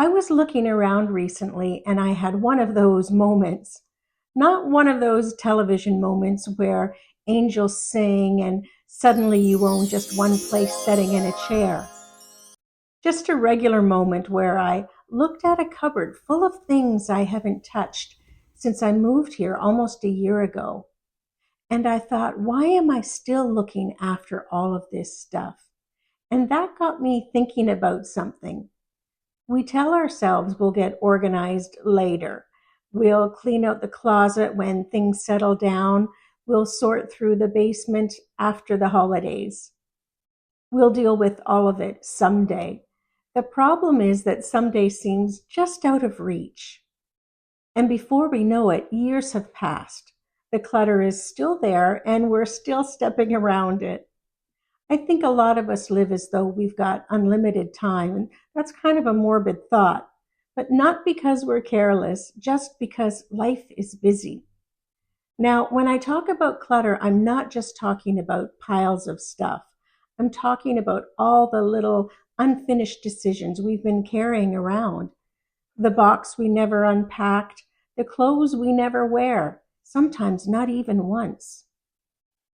I was looking around recently and I had one of those moments, not one of those television moments where angels sing and suddenly you own just one place sitting in a chair. Just a regular moment where I looked at a cupboard full of things I haven't touched since I moved here almost a year ago. And I thought, why am I still looking after all of this stuff? And that got me thinking about something. We tell ourselves we'll get organized later. We'll clean out the closet when things settle down. We'll sort through the basement after the holidays. We'll deal with all of it someday. The problem is that someday seems just out of reach. And before we know it, years have passed. The clutter is still there and we're still stepping around it. I think a lot of us live as though we've got unlimited time, and that's kind of a morbid thought, but not because we're careless, just because life is busy. Now, when I talk about clutter, I'm not just talking about piles of stuff. I'm talking about all the little unfinished decisions we've been carrying around. The box we never unpacked, the clothes we never wear, sometimes not even once.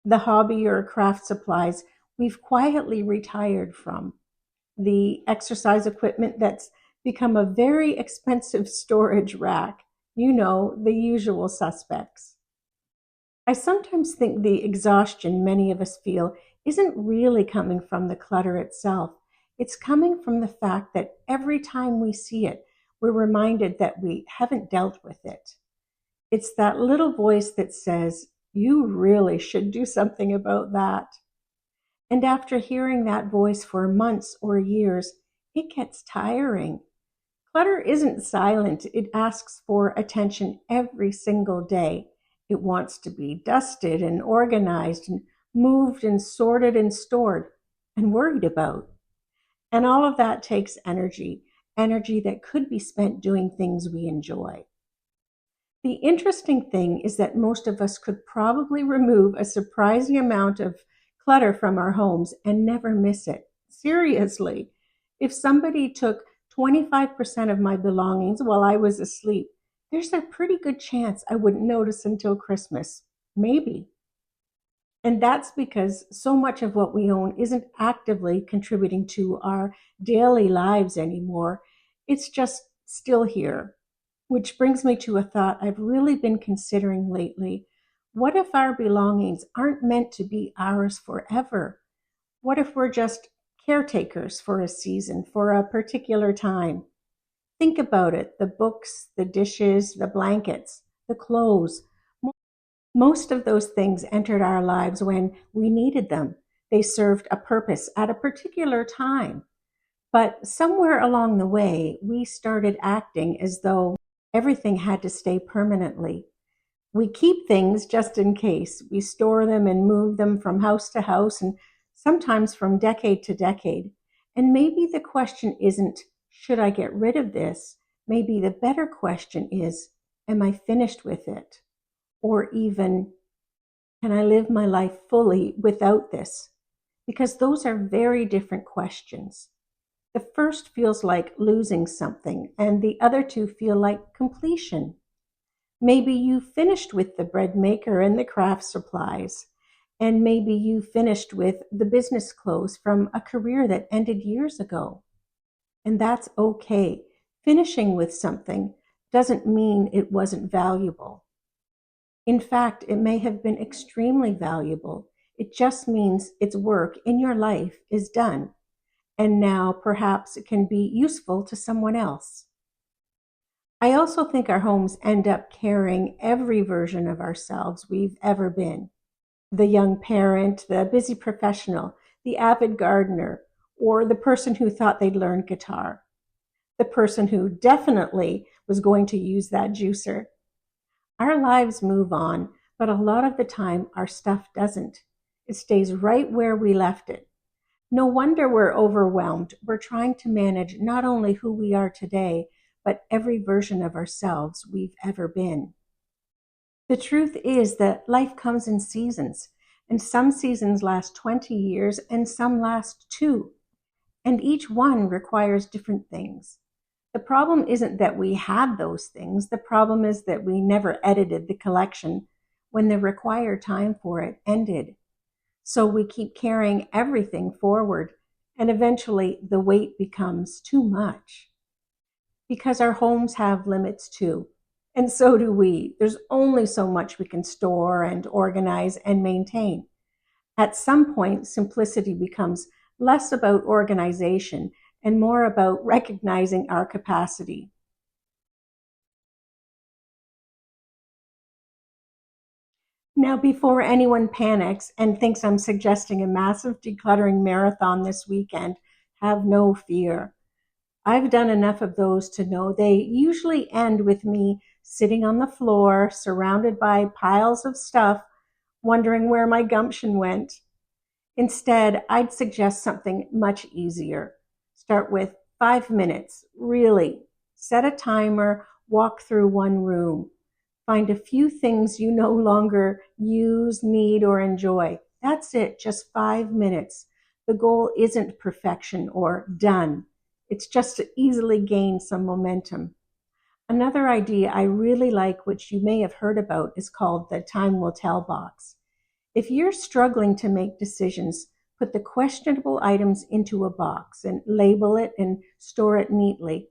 The hobby or craft supplies we've quietly retired from. The exercise equipment that's become a very expensive storage rack. You know, the usual suspects. I sometimes think the exhaustion many of us feel isn't really coming from the clutter itself. It's coming from the fact that every time we see it, we're reminded that we haven't dealt with it. It's that little voice that says, you really should do something about that. And after hearing that voice for months or years, it gets tiring. Clutter isn't silent, it asks for attention every single day. It wants to be dusted and organized and moved and sorted and stored and worried about. And all of that takes energy, energy that could be spent doing things we enjoy. The interesting thing is that most of us could probably remove a surprising amount of clutter from our homes and never miss it. Seriously, if somebody took 25% of my belongings while I was asleep, there's a pretty good chance I wouldn't notice until Christmas. Maybe. And that's because so much of what we own isn't actively contributing to our daily lives anymore. It's just still here. Which brings me to a thought I've really been considering lately. What if our belongings aren't meant to be ours forever? What if we're just caretakers for a season, for a particular time? Think about it, the books, the dishes, the blankets, the clothes. Most of those things entered our lives when we needed them. They served a purpose at a particular time. But somewhere along the way, we started acting as though everything had to stay permanently. We keep things just in case. We store them and move them from house to house and sometimes from decade to decade. And maybe the question isn't, should I get rid of this? Maybe the better question is, am I finished with it? Or even, can I live my life fully without this? Because those are very different questions. The first feels like losing something, and the other two feel like completion. Maybe you finished with the bread maker and the craft supplies, and maybe you finished with the business clothes from a career that ended years ago. And that's okay. Finishing with something doesn't mean it wasn't valuable. In fact, it may have been extremely valuable. It just means its work in your life is done. And now perhaps it can be useful to someone else. I also think our homes end up carrying every version of ourselves we've ever been. The young parent, the busy professional, the avid gardener, or the person who thought they'd learned guitar. The person who definitely was going to use that juicer. Our lives move on, but a lot of the time our stuff doesn't. It stays right where we left it. No wonder we're overwhelmed. We're trying to manage not only who we are today, but every version of ourselves we've ever been. The truth is that life comes in seasons, and some seasons last 20 years and some last 2, and each one requires different things. The problem isn't that we had those things. The problem is that we never edited the collection when the required time for it ended. So we keep carrying everything forward, and eventually the weight becomes too much. Because our homes have limits too, and so do we. There's only so much we can store and organize and maintain. At some point, simplicity becomes less about organization and more about recognizing our capacity. Now, before anyone panics and thinks I'm suggesting a massive decluttering marathon this weekend, have no fear. I've done enough of those to know they usually end with me sitting on the floor, surrounded by piles of stuff, wondering where my gumption went. Instead, I'd suggest something much easier. Start with 5 minutes, really. Set a timer, walk through one room. Find a few things you no longer use, need, or enjoy. That's it, just 5 minutes. The goal isn't perfection or done. It's just to easily gain some momentum. Another idea I really like, which you may have heard about, is called the time will tell box. If you're struggling to make decisions, put the questionable items into a box and label it and store it neatly.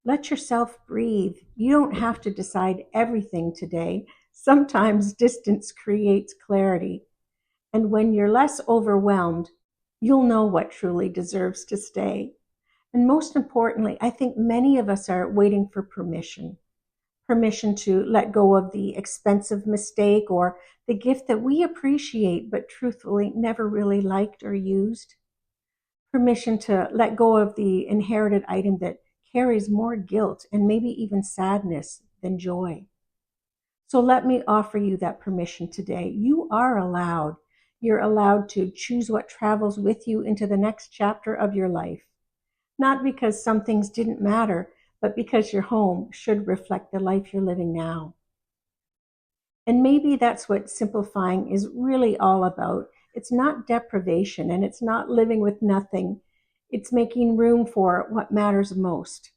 Let yourself breathe. You don't have to decide everything today. Sometimes distance creates clarity. And when you're less overwhelmed, you'll know what truly deserves to stay. And most importantly, I think many of us are waiting for permission. Permission to let go of the expensive mistake or the gift that we appreciate but truthfully never really liked or used. Permission to let go of the inherited item that carries more guilt and maybe even sadness than joy. So let me offer you that permission today. You are allowed. You're allowed to choose what travels with you into the next chapter of your life. Not because some things didn't matter, but because your home should reflect the life you're living now. And maybe that's what simplifying is really all about. It's not deprivation and it's not living with nothing. It's making room for what matters most.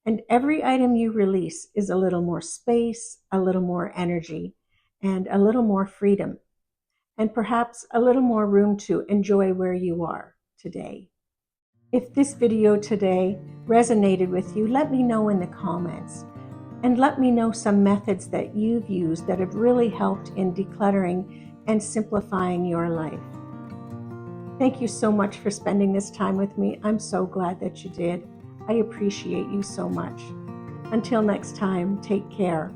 And every item you release is a little more space, a little more energy, and a little more freedom. And perhaps a little more room to enjoy where you are today. If this video today resonated with you, let me know in the comments. And let me know some methods that you've used that have really helped in decluttering and simplifying your life. Thank you so much for spending this time with me. I'm so glad that you did. I appreciate you so much. Until next time, take care.